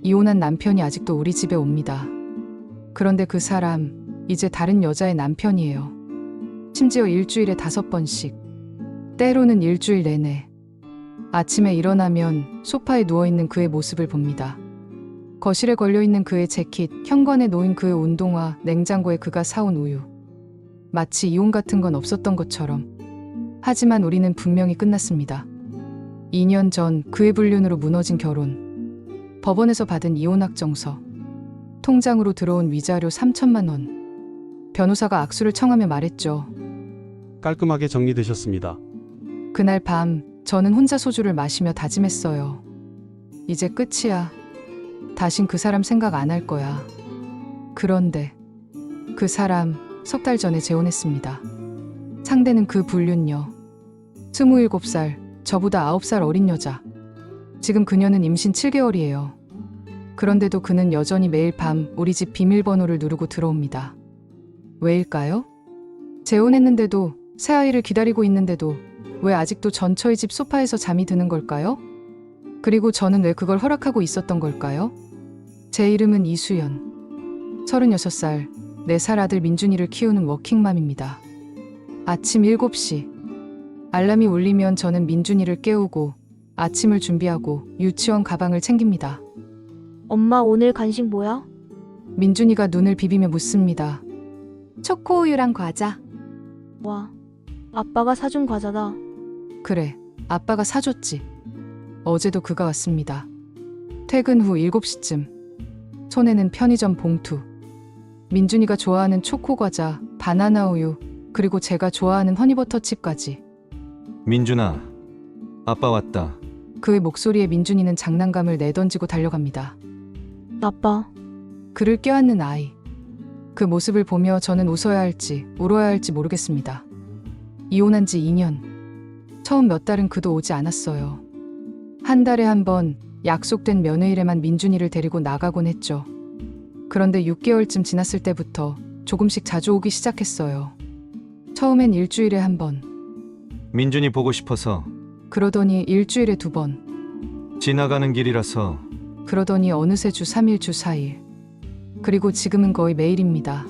이혼한 남편이 아직도 우리 집에 옵니다. 그런데 그 사람 이제 다른 여자의 남편이에요. 심지어 일주일에 5번씩, 때로는 일주일 내내. 아침에 일어나면 소파에 누워있는 그의 모습을 봅니다. 거실에 걸려있는 그의 재킷, 현관에 놓인 그의 운동화, 냉장고에 그가 사온 우유. 마치 이혼 같은 건 없었던 것처럼. 하지만 우리는 분명히 끝났습니다. 2년 전 그의 불륜으로 무너진 결혼, 법원에서 받은 이혼 확정서, 통장으로 들어온 위자료 3천만 원. 변호사가 악수를 청하며 말했죠. 깔끔하게 정리되셨습니다. 그날 밤 저는 혼자 소주를 마시며 다짐했어요. 이제 끝이야. 다신 그 사람 생각 안 할 거야. 그런데 그 사람 3달 전에 재혼했습니다. 상대는 그 불륜녀. 27살, 저보다 9살 어린 여자. 지금 그녀는 임신 7개월이에요. 그런데도 그는 여전히 매일 밤 우리 집 비밀번호를 누르고 들어옵니다. 왜일까요? 재혼했는데도, 새아이를 기다리고 있는데도 왜 아직도 전처의 집 소파에서 잠이 드는 걸까요? 그리고 저는 왜 그걸 허락하고 있었던 걸까요? 제 이름은 이수연. 36살, 4살 아들 민준이를 키우는 워킹맘입니다. 아침 7시. 알람이 울리면 저는 민준이를 깨우고 아침을 준비하고 유치원 가방을 챙깁니다. 엄마 오늘 간식 뭐야? 민준이가 눈을 비비며 묻습니다. 초코우유랑 과자. 와, 아빠가 사준 과자다. 그래, 아빠가 사줬지. 어제도 그가 왔습니다. 퇴근 후 7시쯤. 손에는 편의점 봉투. 민준이가 좋아하는 초코과자, 바나나 우유, 그리고 제가 좋아하는 허니버터칩까지. 민준아, 아빠 왔다. 그의 목소리에 민준이는 장난감을 내던지고 달려갑니다. 아빠, 그를 껴안는 아이. 그 모습을 보며 저는 웃어야 할지 울어야 할지 모르겠습니다. 이혼한 지 2년. 처음 몇 달은 그도 오지 않았어요. 한 달에 한 번 약속된 면회일에만 민준이를 데리고 나가곤 했죠. 그런데 6개월쯤 지났을 때부터 조금씩 자주 오기 시작했어요. 처음엔 일주일에 한 번. 민준이 보고 싶어서. 그러더니 일주일에 2번. 지나가는 길이라서. 그러더니 어느새 주 3일, 주 4일. 그리고 지금은 거의 매일입니다.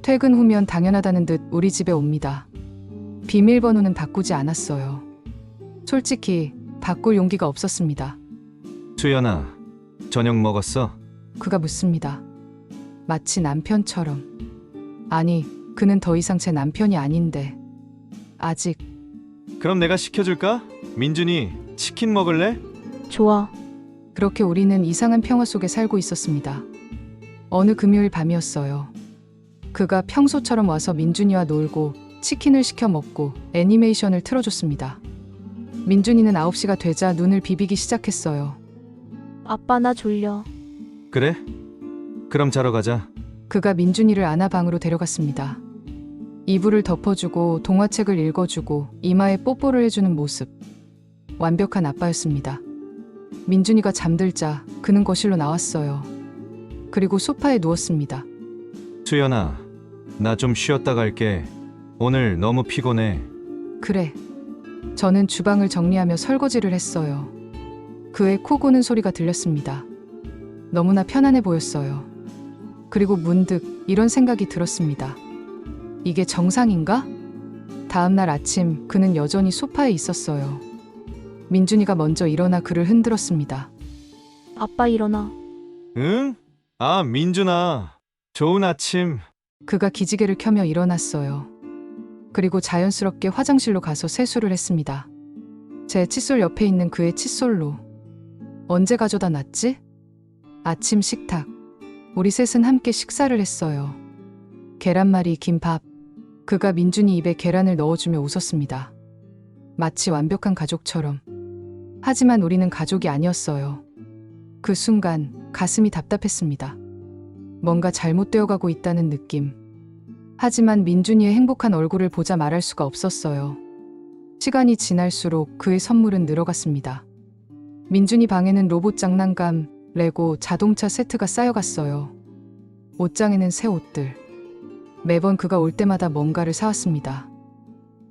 퇴근 후면 당연하다는 듯 우리 집에 옵니다. 비밀번호는 바꾸지 않았어요. 솔직히 바꿀 용기가 없었습니다. 수연아, 저녁 먹었어? 그가 묻습니다. 마치 남편처럼. 아니, 그는 더 이상 제 남편이 아닌데. 아직. 그럼 내가 시켜줄까? 민준이 치킨 먹을래? 좋아. 그렇게 우리는 이상한 평화 속에 살고 있었습니다. 어느 금요일 밤이었어요. 그가 평소처럼 와서 민준이와 놀고 치킨을 시켜 먹고 애니메이션을 틀어줬습니다. 민준이는 9시가 되자 눈을 비비기 시작했어요. 아빠 나 졸려. 그래? 그럼 자러 가자. 그가 민준이를 안아 방으로 데려갔습니다. 이불을 덮어주고 동화책을 읽어주고 이마에 뽀뽀를 해주는 모습. 완벽한 아빠였습니다. 민준이가 잠들자 그는 거실로 나왔어요. 그리고 소파에 누웠습니다. 수연아, 나 좀 쉬었다 갈게. 오늘 너무 피곤해. 그래. 저는 주방을 정리하며 설거지를 했어요. 그의 코 고는 소리가 들렸습니다. 너무나 편안해 보였어요. 그리고 문득 이런 생각이 들었습니다. 이게 정상인가? 다음 날 아침 그는 여전히 소파에 있었어요. 민준이가 먼저 일어나 그를 흔들었습니다. 아빠 일어나. 응? 아, 민준아. 좋은 아침. 그가 기지개를 켜며 일어났어요. 그리고 자연스럽게 화장실로 가서 세수를 했습니다. 제 칫솔 옆에 있는 그의 칫솔로. 언제 가져다 놨지? 아침 식탁. 우리 셋은 함께 식사를 했어요. 계란말이, 김밥. 그가 민준이 입에 계란을 넣어주며 웃었습니다. 마치 완벽한 가족처럼. 하지만 우리는 가족이 아니었어요. 그 순간 가슴이 답답했습니다. 뭔가 잘못되어 가고 있다는 느낌. 하지만 민준이의 행복한 얼굴을 보자 말할 수가 없었어요. 시간이 지날수록 그의 선물은 늘어갔습니다. 민준이 방에는 로봇 장난감, 레고, 자동차 세트가 쌓여갔어요. 옷장에는 새 옷들. 매번 그가 올 때마다 뭔가를 사왔습니다.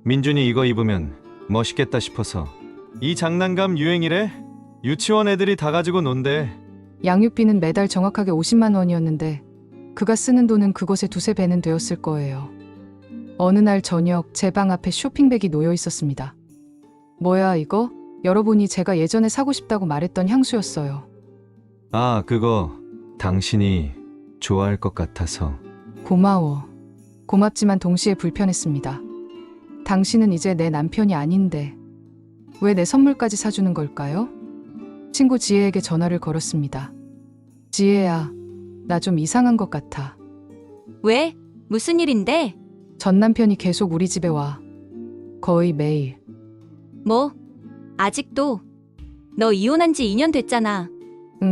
민준이 이거 입으면 멋있겠다 싶어서. 이 장난감 유행이래? 유치원 애들이 다 가지고 논대. 양육비는 매달 정확하게 50만 원이었는데 그가 쓰는 돈은 그것의 두세 배는 되었을 거예요. 어느 날 저녁 제 방 앞에 쇼핑백이 놓여 있었습니다. 뭐야 이거? 열어보니 제가 예전에 사고 싶다고 말했던 향수였어요. 아, 그거 당신이 좋아할 것 같아서. 고마워. 고맙지만 동시에 불편했습니다. 당신은 이제 내 남편이 아닌데 왜 내 선물까지 사주는 걸까요? 친구 지혜에게 전화를 걸었습니다. 지혜야, 나 좀 이상한 것 같아. 왜? 무슨 일인데? 전 남편이 계속 우리 집에 와. 거의 매일. 뭐? 아직도? 너 이혼한 지 2년 됐잖아.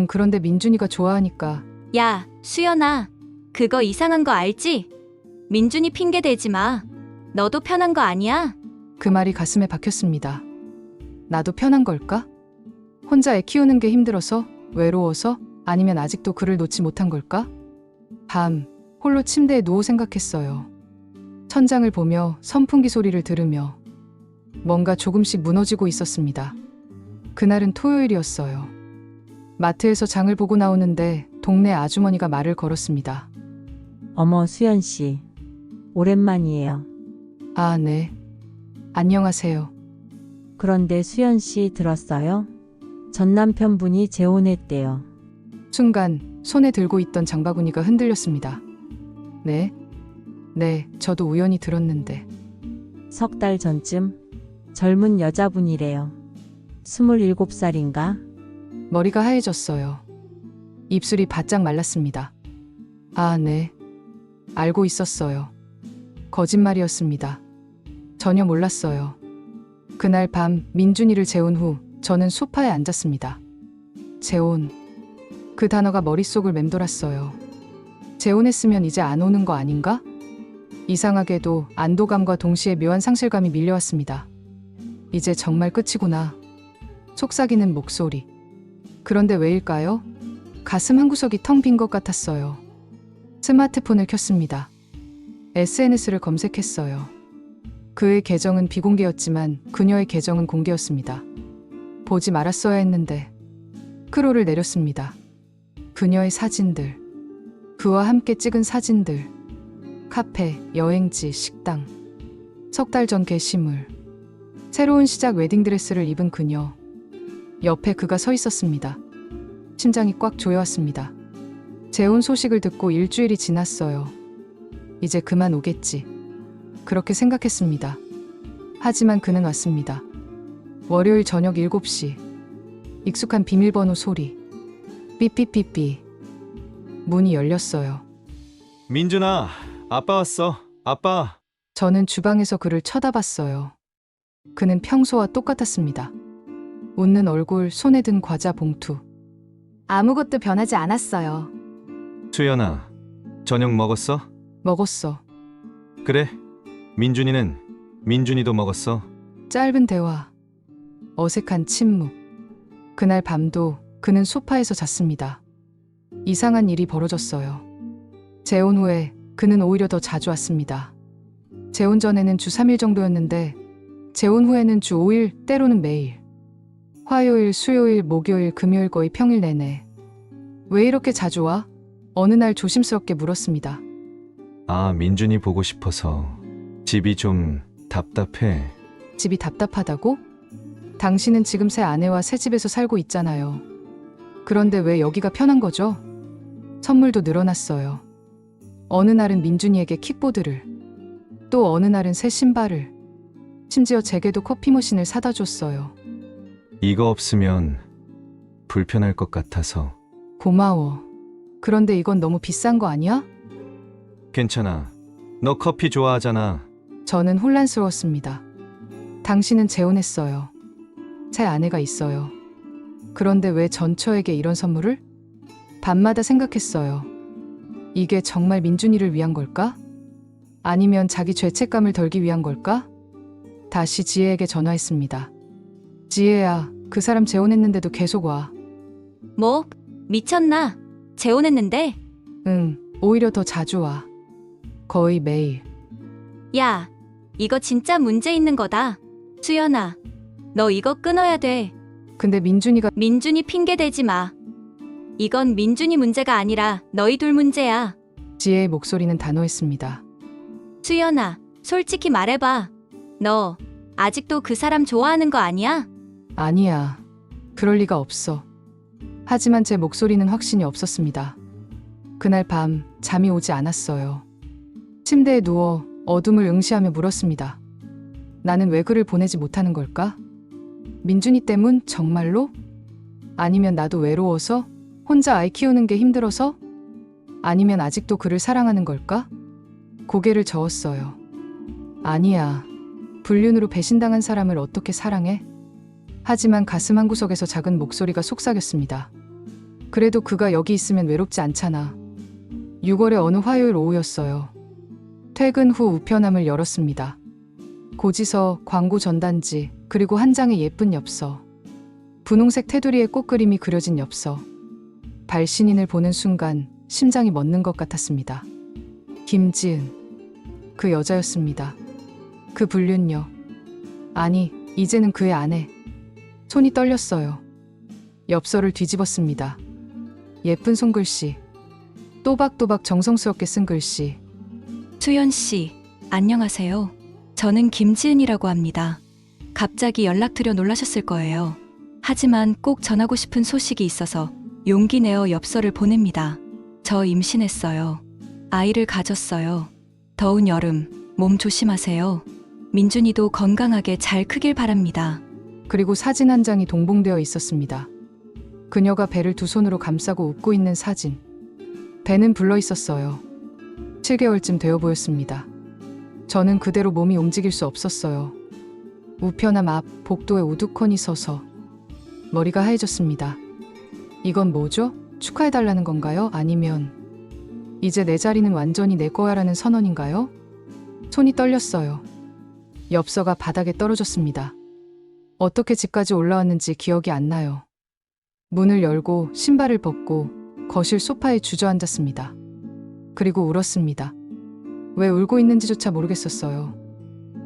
그런데 민준이가 좋아하니까. 야, 수연아. 그거 이상한 거 알지? 민준이 핑계 대지 마. 너도 편한 거 아니야? 그 말이 가슴에 박혔습니다. 나도 편한 걸까? 혼자 애 키우는 게 힘들어서? 외로워서? 아니면 아직도 그를 놓지 못한 걸까? 밤, 홀로 침대에 누워 생각했어요. 천장을 보며 선풍기 소리를 들으며 뭔가 조금씩 무너지고 있었습니다. 그날은 토요일이었어요. 마트에서 장을 보고 나오는데 동네 아주머니가 말을 걸었습니다. 어머, 수연 씨. 오랜만이에요. 아, 네. 안녕하세요. 그런데 수연 씨 들었어요? 전 남편분이 재혼했대요. 순간 손에 들고 있던 장바구니가 흔들렸습니다. 네? 네, 저도 우연히 들었는데. 석 달 전쯤 젊은 여자분이래요. 27살인가? 머리가 하얘졌어요. 입술이 바짝 말랐습니다. 아, 네. 알고 있었어요. 거짓말이었습니다. 전혀 몰랐어요. 그날 밤 민준이를 재운 후 저는 소파에 앉았습니다. 재혼. 그 단어가 머릿속을 맴돌았어요. 재혼했으면 이제 안 오는 거 아닌가? 이상하게도 안도감과 동시에 묘한 상실감이 밀려왔습니다. 이제 정말 끝이구나. 속삭이는 목소리. 그런데 왜일까요? 가슴 한구석이 텅 빈 것 같았어요. 스마트폰을 켰습니다. SNS를 검색했어요. 그의 계정은 비공개였지만 그녀의 계정은 공개였습니다. 보지 말았어야 했는데. 크롤을 내렸습니다. 그녀의 사진들. 그와 함께 찍은 사진들. 카페, 여행지, 식당. 석 달 전 게시물. 새로운 시작 웨딩드레스를 입은 그녀. 옆에 그가 서 있었습니다. 심장이 꽉 조여왔습니다. 재혼 소식을 듣고 일주일이 지났어요. 이제 그만 오겠지. 그렇게 생각했습니다. 하지만 그는 왔습니다. 월요일 저녁 7시. 익숙한 비밀번호 소리. 삐삐삐삐. 문이 열렸어요. 민준아, 아빠 왔어. 아빠. 저는 주방에서 그를 쳐다봤어요. 그는 평소와 똑같았습니다. 웃는 얼굴, 손에 든 과자 봉투. 아무것도 변하지 않았어요. 수연아, 저녁 먹었어? 먹었어. 그래. 민준이도 먹었어. 짧은 대화. 어색한 침묵. 그날 밤도 그는 소파에서 잤습니다. 이상한 일이 벌어졌어요. 재혼 후에 그는 오히려 더 자주 왔습니다. 재혼 전에는 주 3일 정도였는데 재혼 후에는 주 5일, 때로는 매일. 화요일, 수요일, 목요일, 금요일 거의 평일 내내. 왜 이렇게 자주 와? 어느 날 조심스럽게 물었습니다. 아, 민준이 보고 싶어서. 집이 좀 답답해. 집이 답답하다고? 당신은 지금 새 아내와 새 집에서 살고 있잖아요. 그런데 왜 여기가 편한 거죠? 선물도 늘어났어요. 어느 날은 민준이에게 킥보드를, 또 어느 날은 새 신발을, 심지어 제게도 커피 머신을 사다 줬어요. 이거 없으면 불편할 것 같아서. 고마워. 그런데 이건 너무 비싼 거 아니야? 괜찮아. 너 커피 좋아하잖아. 저는 혼란스러웠습니다. 당신은 재혼했어요. 새 아내가 있어요. 그런데 왜 전처에게 이런 선물을? 밤마다 생각했어요. 이게 정말 민준이를 위한 걸까? 아니면 자기 죄책감을 덜기 위한 걸까? 다시 지혜에게 전화했습니다. 지혜야, 그 사람 재혼했는데도 계속 와. 뭐? 미쳤나? 재혼했는데? 응, 오히려 더 자주 와. 거의 매일. 야, 이거 진짜 문제 있는 거다. 수연아, 너 이거 끊어야 돼. 근데 민준이가 민준이 핑계 대지 마. 이건 민준이 문제가 아니라 너희 둘 문제야. 지혜의 목소리는 단호했습니다. 수연아, 솔직히 말해봐. 너 아직도 그 사람 좋아하는 거 아니야? 아니야. 그럴 리가 없어. 하지만 제 목소리는 확신이 없었습니다. 그날 밤 잠이 오지 않았어요. 침대에 누워 어둠을 응시하며 물었습니다. 나는 왜 글을 보내지 못하는 걸까? 민준이 때문 정말로? 아니면 나도 외로워서? 혼자 아이 키우는 게 힘들어서? 아니면 아직도 그를 사랑하는 걸까? 고개를 저었어요. 아니야. 불륜으로 배신당한 사람을 어떻게 사랑해? 하지만 가슴 한구석에서 작은 목소리가 속삭였습니다. 그래도 그가 여기 있으면 외롭지 않잖아. 6월의 어느 화요일 오후였어요. 퇴근 후 우편함을 열었습니다. 고지서, 광고 전단지, 그리고 한 장의 예쁜 엽서. 분홍색 테두리에 꽃그림이 그려진 엽서. 발신인을 보는 순간 심장이 멎는 것 같았습니다. 김지은. 그 여자였습니다. 그 불륜녀. 아니, 이제는 그의 아내. 손이 떨렸어요. 엽서를 뒤집었습니다. 예쁜 손글씨. 또박또박 정성스럽게 쓴 글씨. 수연 씨, 안녕하세요. 저는 김지은이라고 합니다. 갑자기 연락드려 놀라셨을 거예요. 하지만 꼭 전하고 싶은 소식이 있어서 용기 내어 엽서를 보냅니다. 저 임신했어요. 아이를 가졌어요. 더운 여름, 몸 조심하세요. 민준이도 건강하게 잘 크길 바랍니다. 그리고 사진 한 장이 동봉되어 있었습니다. 그녀가 배를 두 손으로 감싸고 웃고 있는 사진. 배는 불러 있었어요. 7개월쯤 되어 보였습니다. 저는 그대로 몸이 움직일 수 없었어요. 우편함 앞 복도에 우두커니 서서 머리가 하얘졌습니다. 이건 뭐죠? 축하해달라는 건가요? 아니면 이제 내 자리는 완전히 내 거야라는 선언인가요? 손이 떨렸어요. 엽서가 바닥에 떨어졌습니다. 어떻게 집까지 올라왔는지 기억이 안 나요. 문을 열고 신발을 벗고 거실 소파에 주저앉았습니다. 그리고 울었습니다. 왜 울고 있는지조차 모르겠었어요.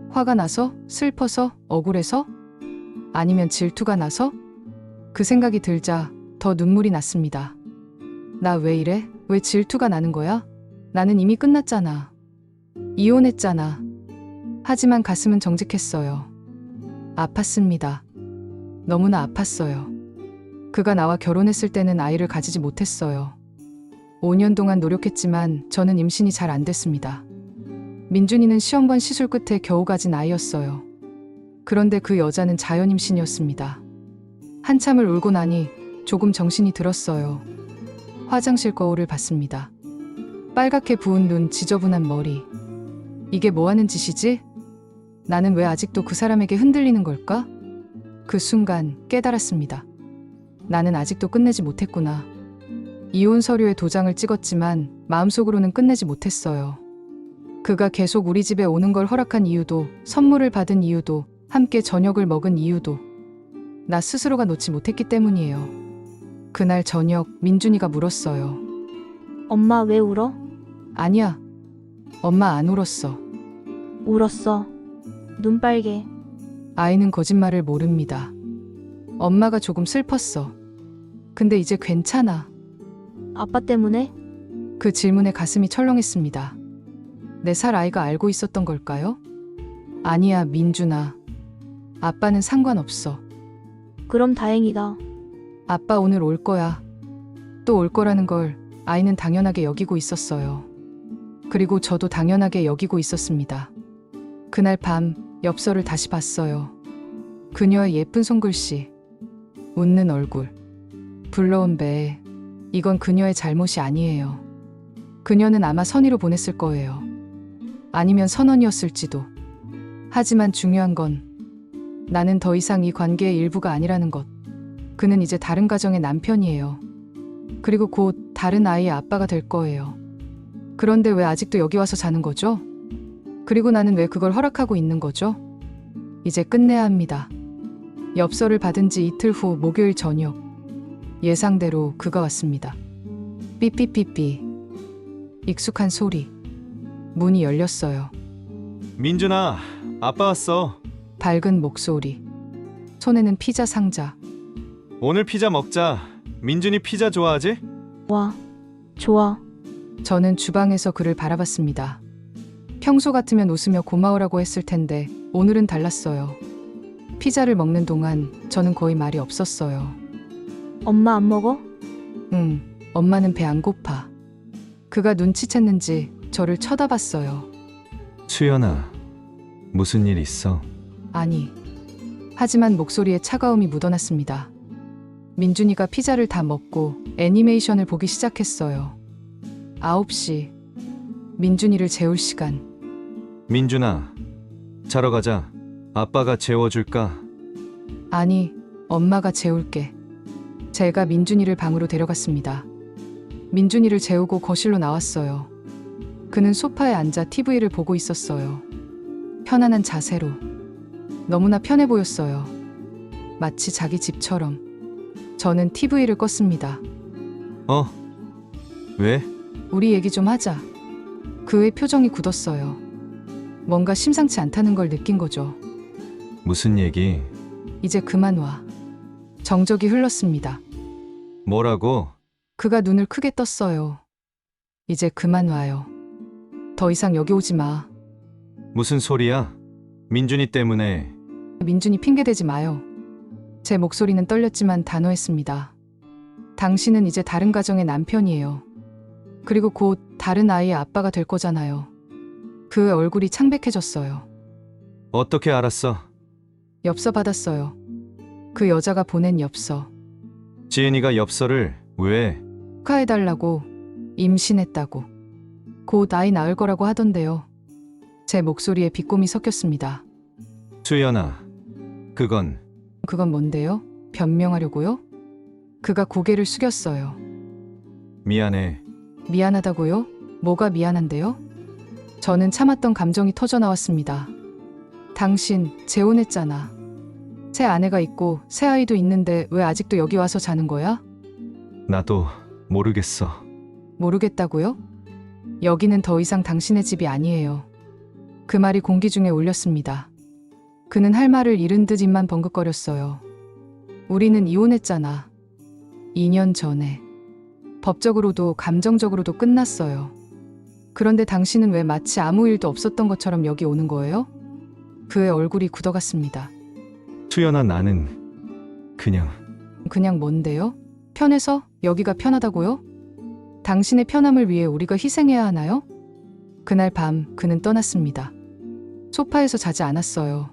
화가 나서? 슬퍼서? 억울해서? 아니면 질투가 나서? 그 생각이 들자 더 눈물이 났습니다. 나 왜 이래? 왜 질투가 나는 거야? 나는 이미 끝났잖아. 이혼했잖아. 하지만 가슴은 정직했어요. 아팠습니다. 너무나 아팠어요. 그가 나와 결혼했을 때는 아이를 가지지 못했어요. 5년 동안 노력했지만 저는 임신이 잘 안 됐습니다. 민준이는 시험관 시술 끝에 겨우 가진 아이였어요. 그런데 그 여자는 자연 임신이었습니다. 한참을 울고 나니 조금 정신이 들었어요. 화장실 거울을 봤습니다. 빨갛게 부은 눈, 지저분한 머리. 이게 뭐 하는 짓이지? 나는 왜 아직도 그 사람에게 흔들리는 걸까? 그 순간 깨달았습니다. 나는 아직도 끝내지 못했구나. 이혼 서류에 도장을 찍었지만 마음속으로는 끝내지 못했어요. 그가 계속 우리 집에 오는 걸 허락한 이유도, 선물을 받은 이유도, 함께 저녁을 먹은 이유도 나 스스로가 놓지 못했기 때문이에요. 그날 저녁 민준이가 물었어요. 엄마 왜 울어? 아니야. 엄마 안 울었어. 울었어. 눈 빨개. 아이는 거짓말을 모릅니다. 엄마가 조금 슬펐어. 근데 이제 괜찮아. 아빠 때문에? 그 질문에 가슴이 철렁했습니다. 4살 아이가 알고 있었던 걸까요? 아니야, 민준아. 아빠는 상관없어. 그럼 다행이다. 아빠 오늘 올 거야. 또 올 거라는 걸 아이는 당연하게 여기고 있었어요. 그리고 저도 당연하게 여기고 있었습니다. 그날 밤 엽서를 다시 봤어요. 그녀의 예쁜 손글씨, 웃는 얼굴, 불러온 배. 이건 그녀의 잘못이 아니에요. 그녀는 아마 선의로 보냈을 거예요. 아니면 선언이었을지도. 하지만 중요한 건 나는 더 이상 이 관계의 일부가 아니라는 것. 그는 이제 다른 가정의 남편이에요. 그리고 곧 다른 아이의 아빠가 될 거예요. 그런데 왜 아직도 여기 와서 자는 거죠? 그리고 나는 왜 그걸 허락하고 있는 거죠? 이제 끝내야 합니다. 엽서를 받은 지 이틀 후 목요일 저녁. 예상대로 그가 왔습니다. 삐삐삐삐. 익숙한 소리. 문이 열렸어요. 민준아, 아빠 왔어. 밝은 목소리. 손에는 피자 상자. 오늘 피자 먹자. 민준이 피자 좋아하지? 와, 좋아. 저는 주방에서 그를 바라봤습니다. 평소 같으면 웃으며 고마워라고 했을 텐데 오늘은 달랐어요. 피자를 먹는 동안 저는 거의 말이 없었어요. 엄마 안 먹어? 응, 엄마는 배 안 고파. 그가 눈치챘는지 저를 쳐다봤어요. 수연아, 무슨 일 있어? 아니. 하지만 목소리에 차가움이 묻어났습니다. 민준이가 피자를 다 먹고 애니메이션을 보기 시작했어요. 9시. 민준이를 재울 시간. 민준아, 자러 가자. 아빠가 재워줄까? 아니, 엄마가 재울게. 제가 민준이를 방으로 데려갔습니다. 민준이를 재우고 거실로 나왔어요. 그는 소파에 앉아 TV를 보고 있었어요. 편안한 자세로. 너무나 편해 보였어요. 마치 자기 집처럼. 저는 TV를 껐습니다. 왜? 우리 얘기 좀 하자. 그의 표정이 굳었어요. 뭔가 심상치 않다는 걸 느낀 거죠. 무슨 얘기? 이제 그만 와. 정적이 흘렀습니다. 뭐라고? 그가 눈을 크게 떴어요. 이제 그만 와요. 더 이상 여기 오지 마. 무슨 소리야? 민준이 때문에. 민준이 핑계대지 마요. 제 목소리는 떨렸지만 단호했습니다. 당신은 이제 다른 가정의 남편이에요. 그리고 곧 다른 아이의 아빠가 될 거잖아요. 그의 얼굴이 창백해졌어요. 어떻게 알았어? 엽서 받았어요. 그 여자가 보낸 엽서. 지은이가 엽서를 왜? 축하해달라고. 임신했다고. 곧 아이 낳을 거라고 하던데요. 제 목소리에 비꼼이 섞였습니다. 수연아, 그건 그건 뭔데요? 변명하려고요? 그가 고개를 숙였어요. 미안해. 미안하다고요? 뭐가 미안한데요? 저는 참았던 감정이 터져 나왔습니다. 당신 재혼했잖아. 새 아내가 있고 새 아이도 있는데 왜 아직도 여기 와서 자는 거야? 나도 모르겠어. 모르겠다고요? 여기는 더 이상 당신의 집이 아니에요. 그 말이 공기 중에 울렸습니다. 그는 할 말을 잃은 듯 입만 번긋거렸어요. 우리는 이혼했잖아. 2년 전에. 법적으로도 감정적으로도 끝났어요. 그런데 당신은 왜 마치 아무 일도 없었던 것처럼 여기 오는 거예요? 그의 얼굴이 굳어갔습니다. 수연아, 나는 그냥 뭔데요? 편해서? 여기가 편하다고요? 당신의 편함을 위해 우리가 희생해야 하나요? 그날 밤 그는 떠났습니다. 소파에서 자지 않았어요.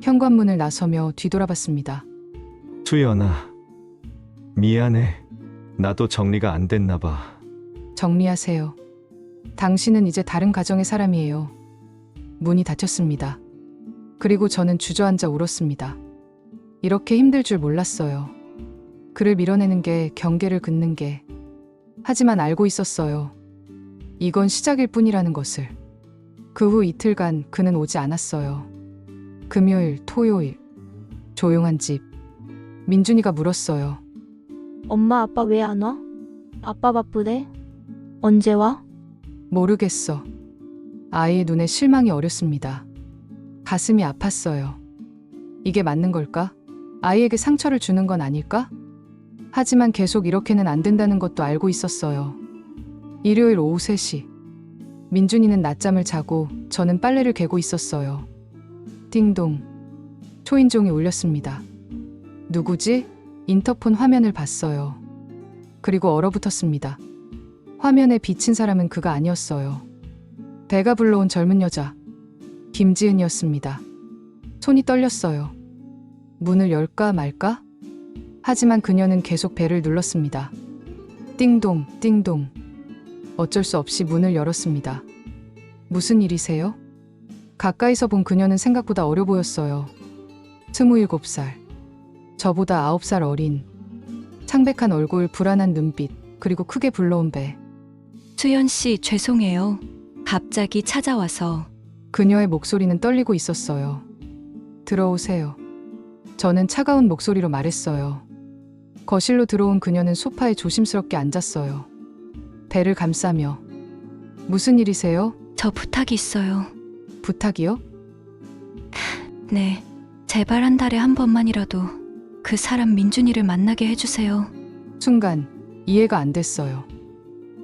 현관문을 나서며 뒤돌아봤습니다. 수연아, 미안해. 나도 정리가 안 됐나 봐. 정리하세요. 당신은 이제 다른 가정의 사람이에요. 문이 닫혔습니다. 그리고 저는 주저앉아 울었습니다. 이렇게 힘들 줄 몰랐어요. 그를 밀어내는 게, 경계를 긋는 게. 하지만 알고 있었어요. 이건 시작일 뿐이라는 것을. 그 후 이틀간 그는 오지 않았어요. 금요일, 토요일. 조용한 집. 민준이가 물었어요. 엄마 아빠 왜 안 와? 아빠 바쁘대? 언제 와? 모르겠어. 아이의 눈에 실망이 어렸습니다. 가슴이 아팠어요. 이게 맞는 걸까? 아이에게 상처를 주는 건 아닐까? 하지만 계속 이렇게는 안 된다는 것도 알고 있었어요. 일요일 오후 3시. 민준이는 낮잠을 자고 저는 빨래를 개고 있었어요. 띵동. 초인종이 울렸습니다. 누구지? 인터폰 화면을 봤어요. 그리고 얼어붙었습니다. 화면에 비친 사람은 그가 아니었어요. 배가 불러온 젊은 여자. 김지은이었습니다. 손이 떨렸어요. 문을 열까 말까? 하지만 그녀는 계속 배를 눌렀습니다. 띵동, 띵동. 어쩔 수 없이 문을 열었습니다. 무슨 일이세요? 가까이서 본 그녀는 생각보다 어려 보였어요. 27살. 저보다 9살 어린. 창백한 얼굴, 불안한 눈빛, 그리고 크게 불러온 배. 수연 씨, 죄송해요. 갑자기 찾아와서. 그녀의 목소리는 떨리고 있었어요. 들어오세요. 저는 차가운 목소리로 말했어요. 거실로 들어온 그녀는 소파에 조심스럽게 앉았어요. 배를 감싸며. 무슨 일이세요? 저 부탁이 있어요. 부탁이요? 네. 제발 한 달에 한 번만이라도 그 사람 민준이를 만나게 해주세요. 순간 이해가 안 됐어요.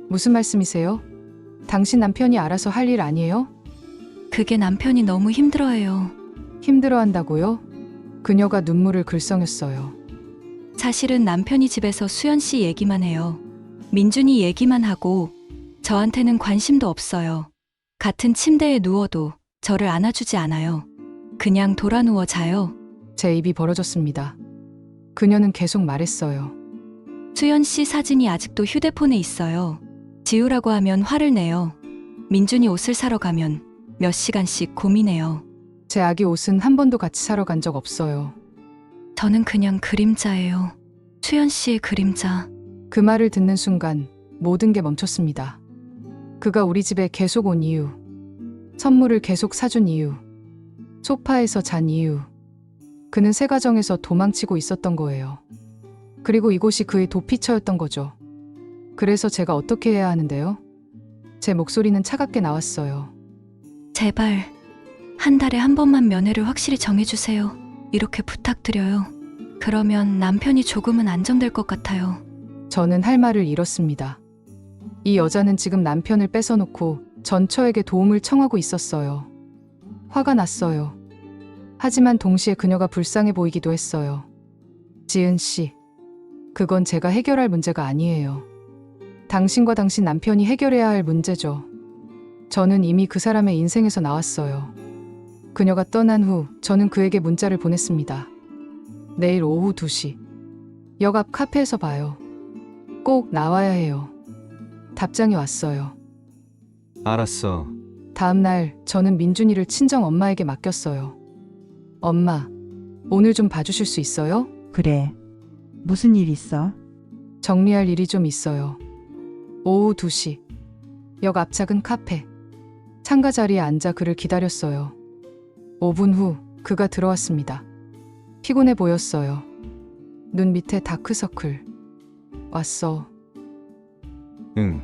무슨 말씀이세요? 당신 남편이 알아서 할 일 아니에요? 그게 남편이 너무 힘들어해요. 힘들어한다고요? 그녀가 눈물을 글썽였어요. 사실은 남편이 집에서 수연 씨 얘기만 해요. 민준이 얘기만 하고 저한테는 관심도 없어요. 같은 침대에 누워도 저를 안아주지 않아요. 그냥 돌아 누워 자요. 제 입이 벌어졌습니다. 그녀는 계속 말했어요. 수연 씨 사진이 아직도 휴대폰에 있어요. 지우라고 하면 화를 내요. 민준이 옷을 사러 가면 몇 시간씩 고민해요. 제 아기 옷은 한 번도 같이 사러 간 적 없어요. 저는 그냥 그림자예요. 수연 씨의 그림자. 그 말을 듣는 순간 모든 게 멈췄습니다. 그가 우리 집에 계속 온 이유, 선물을 계속 사준 이유, 소파에서 잔 이유. 그는 새 가정에서 도망치고 있었던 거예요. 그리고 이곳이 그의 도피처였던 거죠. 그래서 제가 어떻게 해야 하는데요? 제 목소리는 차갑게 나왔어요. 제발 한 달에 한 번만 면회를 확실히 정해주세요. 이렇게 부탁드려요. 그러면 남편이 조금은 안정될 것 같아요. 저는 할 말을 잃었습니다. 이 여자는 지금 남편을 뺏어놓고 전처에게 도움을 청하고 있었어요. 화가 났어요. 하지만 동시에 그녀가 불쌍해 보이기도 했어요. 지은 씨, 그건 제가 해결할 문제가 아니에요. 당신과 당신 남편이 해결해야 할 문제죠. 저는 이미 그 사람의 인생에서 나왔어요. 그녀가 떠난 후 저는 그에게 문자를 보냈습니다. 내일 오후 2시. 역 앞 카페에서 봐요. 꼭 나와야 해요. 답장이 왔어요. 알았어. 다음 날 저는 민준이를 친정 엄마에게 맡겼어요. 엄마, 오늘 좀 봐주실 수 있어요? 그래. 무슨 일 있어? 정리할 일이 좀 있어요. 오후 2시. 역 앞 작은 카페. 창가 자리에 앉아 그를 기다렸어요. 5분 후 그가 들어왔습니다. 피곤해 보였어요. 눈 밑에 다크서클. 왔어. 응.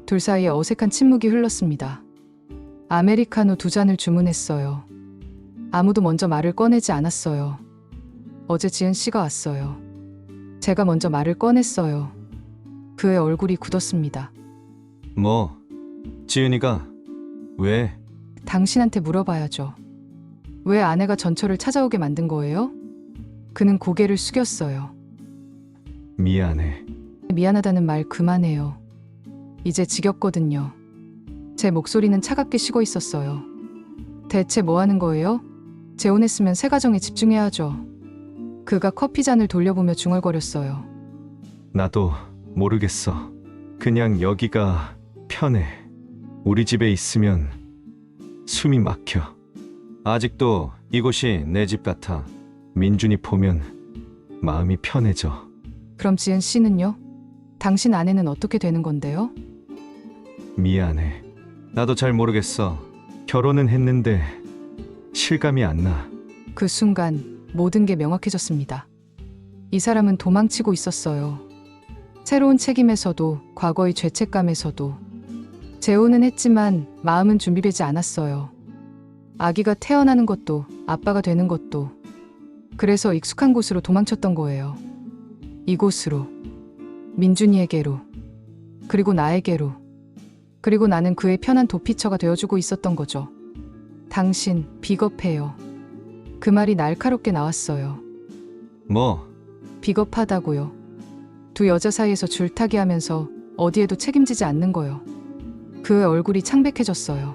둘 사이에 어색한 침묵이 흘렀습니다. 아메리카노 2잔을 주문했어요. 아무도 먼저 말을 꺼내지 않았어요. 어제 지은 씨가 왔어요. 제가 먼저 말을 꺼냈어요. 그의 얼굴이 굳었습니다. 뭐? 지은이가 왜? 당신한테 물어봐야죠. 왜 아내가 전처를 찾아오게 만든 거예요? 그는 고개를 숙였어요. 미안해. 미안하다는 말 그만해요. 이제 지겹거든요. 제 목소리는 차갑게 식어 있었어요. 대체 뭐 하는 거예요? 재혼했으면 새 가정에 집중해야죠. 그가 커피잔을 돌려보며 중얼거렸어요. 나도 모르겠어. 그냥 여기가 편해. 우리 집에 있으면 숨이 막혀. 아직도 이곳이 내 집 같아. 민준이 보면 마음이 편해져. 그럼 지은 씨는요? 당신 아내는 어떻게 되는 건데요? 미안해. 나도 잘 모르겠어. 결혼은 했는데 실감이 안 나. 그 순간 모든 게 명확해졌습니다. 이 사람은 도망치고 있었어요. 새로운 책임에서도 과거의 죄책감에서도. 재혼은 했지만 마음은 준비되지 않았어요. 아기가 태어나는 것도 아빠가 되는 것도. 그래서 익숙한 곳으로 도망쳤던 거예요. 이곳으로. 민준이에게로. 그리고 나에게로. 그리고 나는 그의 편한 도피처가 되어주고 있었던 거죠. 당신 비겁해요. 그 말이 날카롭게 나왔어요. 뭐? 비겁하다고요. 두 여자 사이에서 줄타기 하면서 어디에도 책임지지 않는 거요. 그의 얼굴이 창백해졌어요.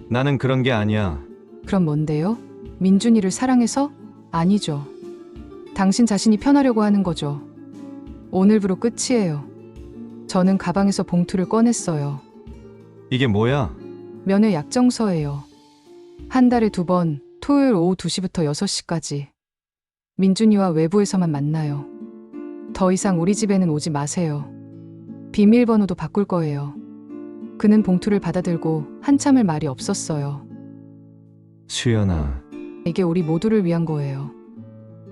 나는 그런 게 아니야. 그럼 뭔데요? 민준이를 사랑해서? 아니죠. 당신 자신이 편하려고 하는 거죠. 오늘부로 끝이에요. 저는 가방에서 봉투를 꺼냈어요. 이게 뭐야? 면회 약정서예요. 한 달에 2번, 토요일 오후 2시부터 6시까지. 민준이와 외부에서만 만나요. 더 이상 우리 집에는 오지 마세요. 비밀번호도 바꿀 거예요. 그는 봉투를 받아들고 한참을 말이 없었어요. 수연아. 이게 우리 모두를 위한 거예요.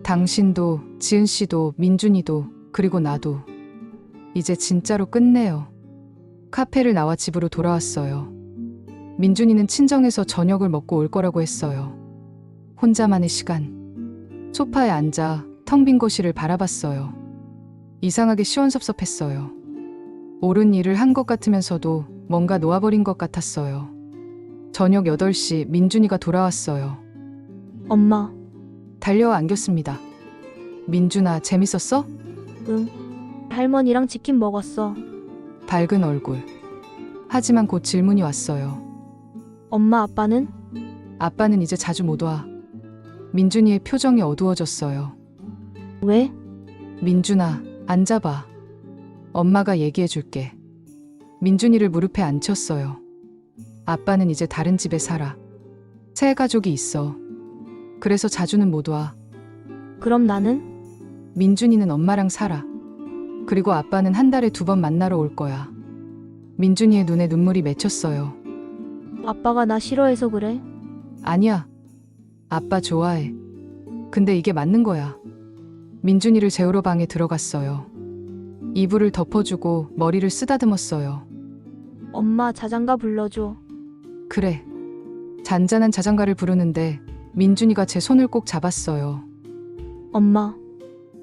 당신도, 지은 씨도, 민준이도, 그리고 나도. 이제 진짜로 끝내요. 카페를 나와 집으로 돌아왔어요. 민준이는 친정에서 저녁을 먹고 올 거라고 했어요. 혼자만의 시간. 소파에 앉아 텅 빈 거실을 바라봤어요. 이상하게 시원섭섭했어요. 옳은 일을 한 것 같으면서도 뭔가 놓아버린 것 같았어요. 저녁 8시 민준이가 돌아왔어요. 엄마, 달려와 안겼습니다. 민준아, 재밌었어? 응. 할머니랑 치킨 먹었어. 밝은 얼굴. 하지만 곧 질문이 왔어요. 엄마, 아빠는? 아빠는 이제 자주 못 와. 민준이의 표정이 어두워졌어요. 왜? 민준아, 앉아봐. 엄마가 얘기해 줄게. 민준이를 무릎에 앉혔어요. 아빠는 이제 다른 집에 살아. 새 가족이 있어. 그래서 자주는 못 와. 그럼 나는? 민준이는 엄마랑 살아. 그리고 아빠는 한 달에 2번 만나러 올 거야. 민준이의 눈에 눈물이 맺혔어요. 아빠가 나 싫어해서 그래? 아니야. 아빠 좋아해. 근데 이게 맞는 거야. 민준이를 재우러 방에 들어갔어요. 이불을 덮어주고 머리를 쓰다듬었어요. 엄마, 자장가 불러줘. 그래. 잔잔한 자장가를 부르는데 민준이가 제 손을 꼭 잡았어요. 엄마,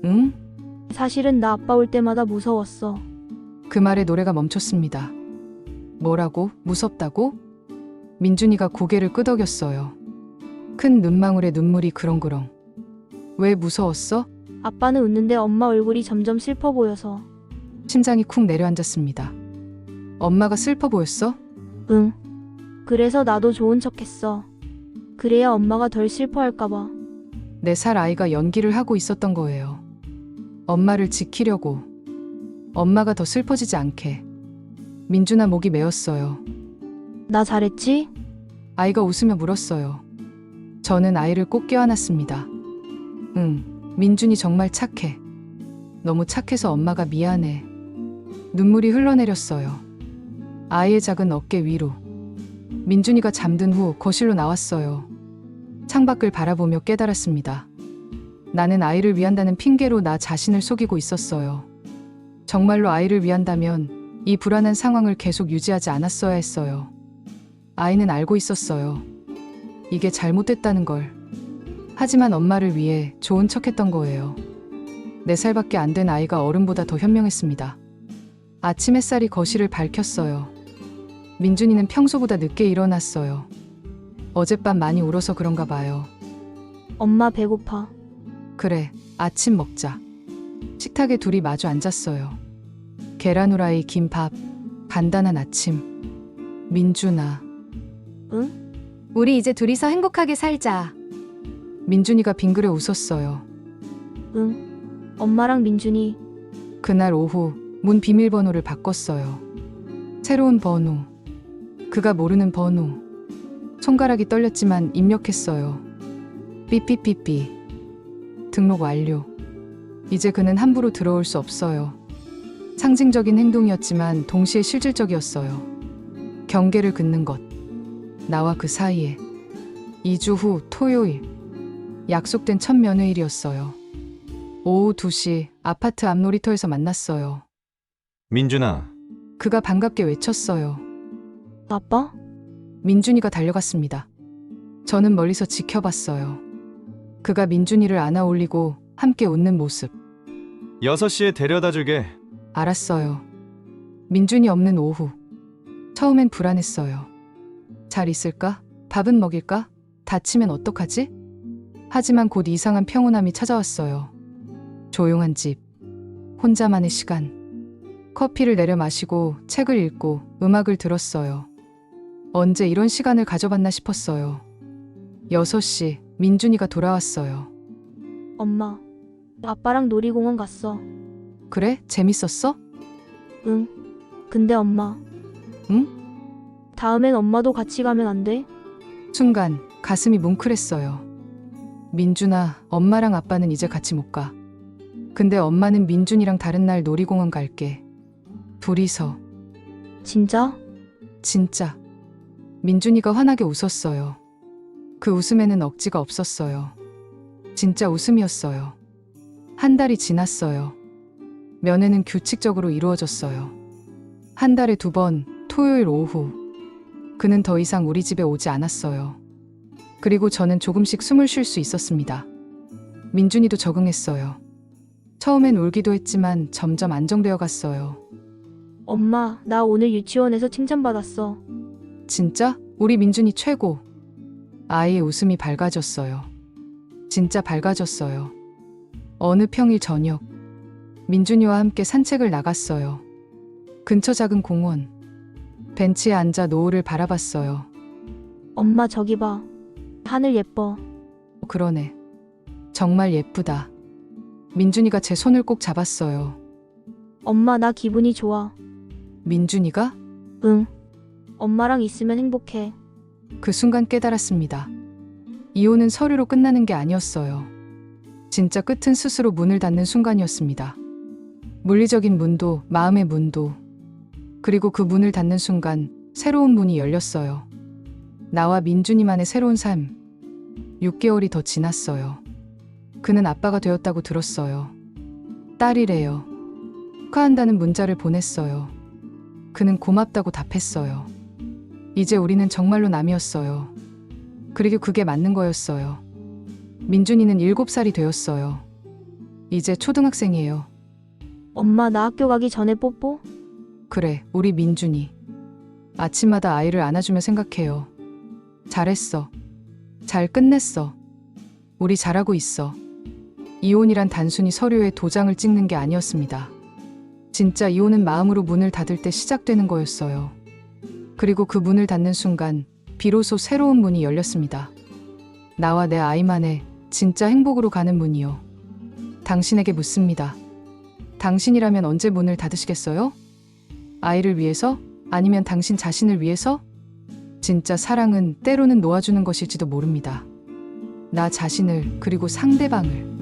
응? 사실은 나 아빠 올 때마다 무서웠어. 그 말에 노래가 멈췄습니다. 뭐라고? 무섭다고? 민준이가 고개를 끄덕였어요. 큰 눈망울에 눈물이 그렁그렁. 왜 무서웠어? 아빠는 웃는데 엄마 얼굴이 점점 슬퍼 보여서. 심장이 쿵 내려앉았습니다. 엄마가 슬퍼 보였어? 응. 그래서 나도 좋은 척 했어. 그래야 엄마가 덜 슬퍼할까봐. 4살 아이가 연기를 하고 있었던 거예요. 엄마를 지키려고. 엄마가 더 슬퍼지지 않게. 민준아, 목이 메었어요. 나 잘했지? 아이가 웃으며 물었어요. 저는 아이를 꼭 껴안았습니다. 응, 민준이 정말 착해. 너무 착해서 엄마가 미안해. 눈물이 흘러내렸어요. 아이의 작은 어깨 위로. 민준이가 잠든 후 거실로 나왔어요. 창밖을 바라보며 깨달았습니다. 나는 아이를 위한다는 핑계로 나 자신을 속이고 있었어요. 정말로 아이를 위한다면 이 불안한 상황을 계속 유지하지 않았어야 했어요. 아이는 알고 있었어요. 이게 잘못됐다는 걸. 하지만 엄마를 위해 좋은 척했던 거예요. 4살밖에 안 된 아이가 어른보다 더 현명했습니다. 아침 햇살이 거실을 밝혔어요. 민준이는 평소보다 늦게 일어났어요. 어젯밤 많이 울어서 그런가 봐요. 엄마, 배고파. 그래, 아침 먹자. 식탁에 둘이 마주 앉았어요. 계란 후라이, 김밥, 간단한 아침. 민준아. 응? 우리 이제 둘이서 행복하게 살자. 민준이가 빙그레 웃었어요. 응. 엄마랑 민준이. 그날 오후 문 비밀번호를 바꿨어요. 새로운 번호. 그가 모르는 번호. 손가락이 떨렸지만 입력했어요. 삐삐삐삐. 등록 완료. 이제 그는 함부로 들어올 수 없어요. 상징적인 행동이었지만 동시에 실질적이었어요. 경계를 긋는 것. 나와 그 사이에. 2주 후 토요일. 약속된 첫 면회일이었어요. 오후 2시 아파트 앞 놀이터에서 만났어요. 민준아, 그가 반갑게 외쳤어요. 아빠? 민준이가 달려갔습니다. 저는 멀리서 지켜봤어요. 그가 민준이를 안아 올리고 함께 웃는 모습. 6시에 데려다 주게. 알았어요. 민준이 없는 오후. 처음엔 불안했어요. 잘 있을까? 밥은 먹일까? 다치면 어떡하지? 하지만 곧 이상한 평온함이 찾아왔어요. 조용한 집. 혼자만의 시간. 커피를 내려 마시고 책을 읽고 음악을 들었어요. 언제 이런 시간을 가져봤나 싶었어요. 6시 민준이가 돌아왔어요. 엄마, 아빠랑 놀이공원 갔어. 그래? 재밌었어? 응. 근데 엄마. 응? 다음엔 엄마도 같이 가면 안 돼? 순간 가슴이 뭉클했어요. 민준아, 엄마랑 아빠는 이제 같이 못 가. 근데 엄마는 민준이랑 다른 날 놀이공원 갈게. 둘이서. 진짜? 진짜. 민준이가 환하게 웃었어요. 그 웃음에는 억지가 없었어요. 진짜 웃음이었어요. 한 달이 지났어요. 면회는 규칙적으로 이루어졌어요. 한 달에 2번, 토요일 오후. 그는 더 이상 우리 집에 오지 않았어요. 그리고 저는 조금씩 숨을 쉴 수 있었습니다. 민준이도 적응했어요. 처음엔 울기도 했지만 점점 안정되어 갔어요. 엄마, 나 오늘 유치원에서 칭찬받았어. 진짜? 우리 민준이 최고. 아이의 웃음이 밝아졌어요. 진짜 밝아졌어요. 어느 평일 저녁, 민준이와 함께 산책을 나갔어요. 근처 작은 공원. 벤치에 앉아 노을을 바라봤어요. 엄마, 저기 봐. 하늘 예뻐. 그러네. 정말 예쁘다. 민준이가 제 손을 꼭 잡았어요. 엄마, 나 기분이 좋아. 민준이가? 응. 엄마랑 있으면 행복해. 그 순간 깨달았습니다. 이혼은 서류로 끝나는 게 아니었어요. 진짜 끝은 스스로 문을 닫는 순간이었습니다. 물리적인 문도, 마음의 문도. 그리고 그 문을 닫는 순간 새로운 문이 열렸어요. 나와 민준이만의 새로운 삶. 6개월이 더 지났어요. 그는 아빠가 되었다고 들었어요. 딸이래요. 축하한다는 문자를 보냈어요. 그는 고맙다고 답했어요. 이제 우리는 정말로 남이었어요. 그리고 그게 맞는 거였어요. 민준이는 7살이 되었어요. 이제 초등학생이에요. 엄마, 나 학교 가기 전에 뽀뽀? 그래, 우리 민준이. 아침마다 아이를 안아주며 생각해요. 잘했어. 잘 끝냈어. 우리 잘하고 있어. 이혼이란 단순히 서류에 도장을 찍는 게 아니었습니다. 진짜 이혼은 마음으로 문을 닫을 때 시작되는 거였어요. 그리고 그 문을 닫는 순간 비로소 새로운 문이 열렸습니다. 나와 내 아이만의 진짜 행복으로 가는 문이요. 당신에게 묻습니다. 당신이라면 언제 문을 닫으시겠어요? 아이를 위해서? 아니면 당신 자신을 위해서? 진짜 사랑은 때로는 놓아주는 것일지도 모릅니다. 나 자신을, 그리고 상대방을.